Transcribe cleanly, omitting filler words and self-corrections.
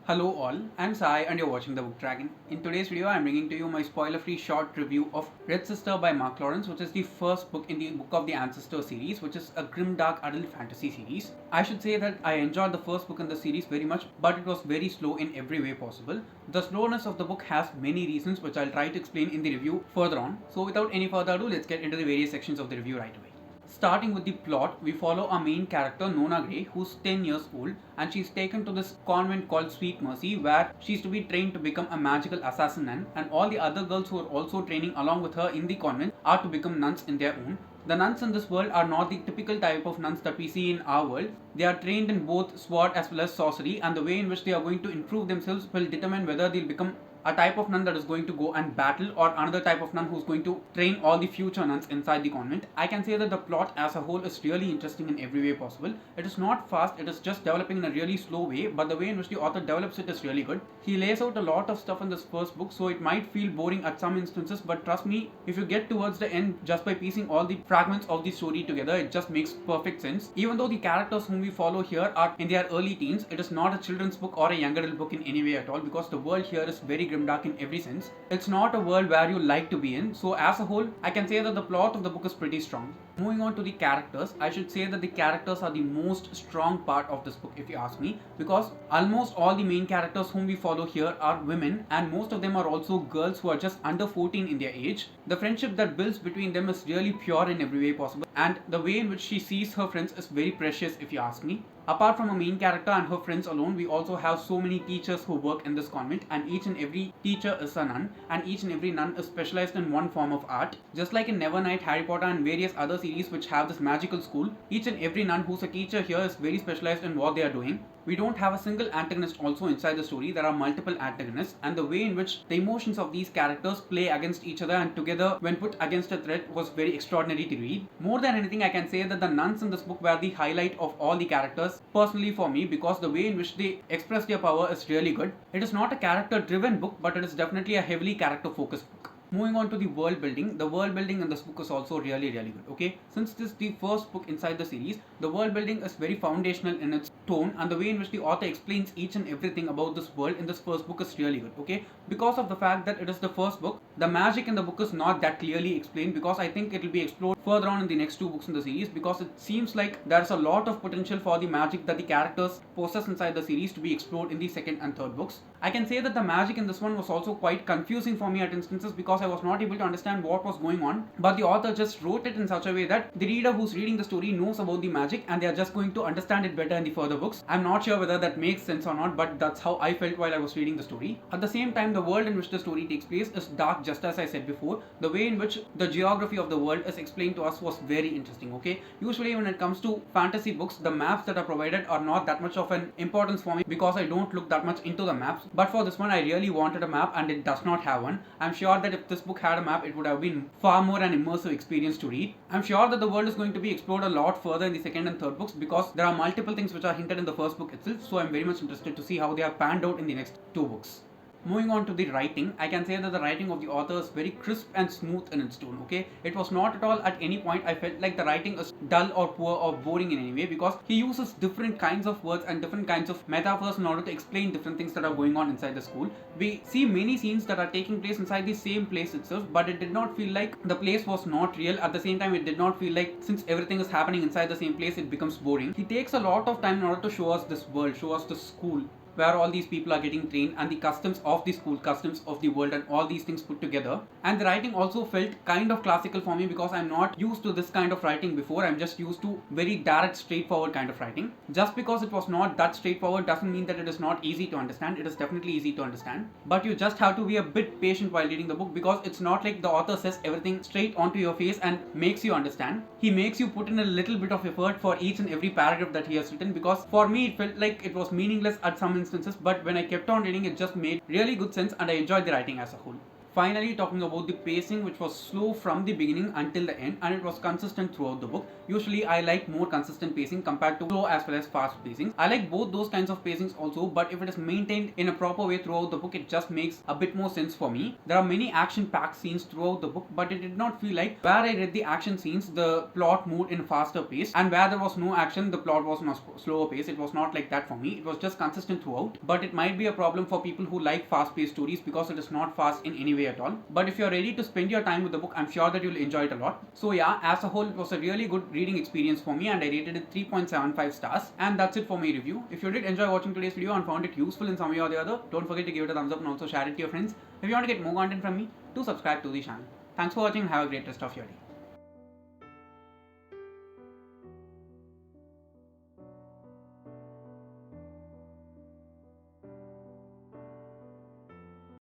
Hello all, I'm Sai and you're watching The Book Dragon. In today's video, I'm bringing to you my spoiler-free short review of Red Sister by Mark Lawrence, which is the first book in the Book of the Ancestor series, which is a grim-dark adult fantasy series. I should say that I enjoyed the first book in the series very much, but it was very slow in every way possible. The slowness of the book has many reasons, which I'll try to explain in the review further on. So without any further ado, let's get into the various sections of the review right away. Starting with the plot, we follow our main character Nona Gray, who's 10 years old, and she's taken to this convent called Sweet Mercy, where she's to be trained to become a magical assassin nun, and all the other girls who are also training along with her in the convent are to become nuns in their own. The nuns in this world are not the typical type of nuns that we see in our world. They are trained in both sword as well as sorcery, and the way in which they are going to improve themselves will determine whether they'll become a type of nun that is going to go and battle or another type of nun who's going to train all the future nuns inside the convent. I can say that the plot as a whole is really interesting in every way possible. It is not fast, it is just developing in a really slow way, but the way in which the author develops it is really good. He lays out a lot of stuff in this first book, so it might feel boring at some instances, but trust me, if you get towards the end just by piecing all the fragments of the story together, it just makes perfect sense. Even though the characters whom we follow here are in their early teens, it is not a children's book or a young adult book in any way at all, because the world here is very grimdark in every sense. It's not a world where you like to be in, so as a whole, I can say that the plot of the book is pretty strong. Moving on to the characters, I should say that the characters are the most strong part of this book if you ask me, because almost all the main characters whom we follow here are women, and most of them are also girls who are just under 14 in their age. The friendship that builds between them is really pure in every way possible, and the way in which she sees her friends is very precious if you ask me. Apart from a main character and her friends alone, we also have so many teachers who work in this convent, and each and every teacher is a nun, and each and every nun is specialized in one form of art. Just like in Nevernight, Harry Potter and various other series which have this magical school, each and every nun who's a teacher here is very specialized in what they are doing. We don't have a single antagonist also inside the story, there are multiple antagonists, and the way in which the emotions of these characters play against each other and together when put against a threat was very extraordinary to read. More than anything, I can say that the nuns in this book were the highlight of all the characters, personally for me, because the way in which they express their power is really good. It is not a character driven book, but it is definitely a heavily character focused book. Moving on to the world building, the world building in this book is also really good, okay? Since this is the first book inside the series, the world building is very foundational in its tone, and the way in which the author explains each and everything about this world in this first book is really good, okay? Because of the fact that it is the first book, the magic in the book is not that clearly explained, because I think it will be explored further on in the next two books in the series, because it seems like there's a lot of potential for the magic that the characters possess inside the series to be explored in the second and third books. I can say that the magic in this one was also quite confusing for me at instances, because I was not able to understand what was going on, but the author just wrote it in such a way that the reader who's reading the story knows about the magic and they are just going to understand it better in the further books. I'm not sure whether that makes sense or not, but that's how I felt while I was reading the story. At the same time, the world in which the story takes place is dark, just as I said before. The way in which the geography of the world is explained to us was very interesting, okay? Usually when it comes to fantasy books, the maps that are provided are not that much of an importance for me, because I don't look that much into the maps, but for this one I really wanted a map and it does not have one. I'm sure that if this book had a map, it would have been far more an immersive experience to read. I'm sure that the world is going to be explored a lot further in the second and third books, because there are multiple things which are hinted in the first book itself, so I'm very much interested to see how they are panned out in the next two books. Moving on to the writing, I can say that the writing of the author is very crisp and smooth in its tone, okay? It was not at all at any point I felt like the writing is dull or poor or boring in any way, because he uses different kinds of words and different kinds of metaphors in order to explain different things that are going on inside the school. We see many scenes that are taking place inside the same place itself, but it did not feel like the place was not real. At the same time, it did not feel like since everything is happening inside the same place, it becomes boring. He takes a lot of time in order to show us this world, show us the school, where all these people are getting trained, and the customs of the school, customs of the world, and all these things put together. And the writing also felt kind of classical for me, because I'm not used to this kind of writing before. I'm just used to very direct, straightforward kind of writing. Just because it was not that straightforward doesn't mean that it is not easy to understand. It is definitely easy to understand, but you just have to be a bit patient while reading the book, because it's not like the author says everything straight onto your face and makes you understand. He makes you put in a little bit of effort for each and every paragraph that he has written, because for me it felt like it was meaningless at some instances, but when I kept on reading, it just made really good sense and I enjoyed the writing as a whole. Finally, talking about the pacing, which was slow from the beginning until the end, and it was consistent throughout the book. Usually, I like more consistent pacing compared to slow as well as fast pacing. I like both those kinds of pacings also, but if it is maintained in a proper way throughout the book, it just makes a bit more sense for me. There are many action-packed scenes throughout the book, but it did not feel like where I read the action scenes, the plot moved in a faster pace, and where there was no action, the plot was on a slower pace. It was not like that for me. It was just consistent throughout, but it might be a problem for people who like fast-paced stories because it is not fast in any way at all. But if you're ready to spend your time with the book, I'm sure that you'll enjoy it a lot. So yeah, as a whole, it was a really good reading experience for me, and I rated it 3.75 stars. And that's it for my review. If you did enjoy watching today's video and found it useful in some way or the other, don't forget to give it a thumbs up and also share it to your friends. If you want to get more content from me, do subscribe to the channel. Thanks for watching and have a great rest of your day.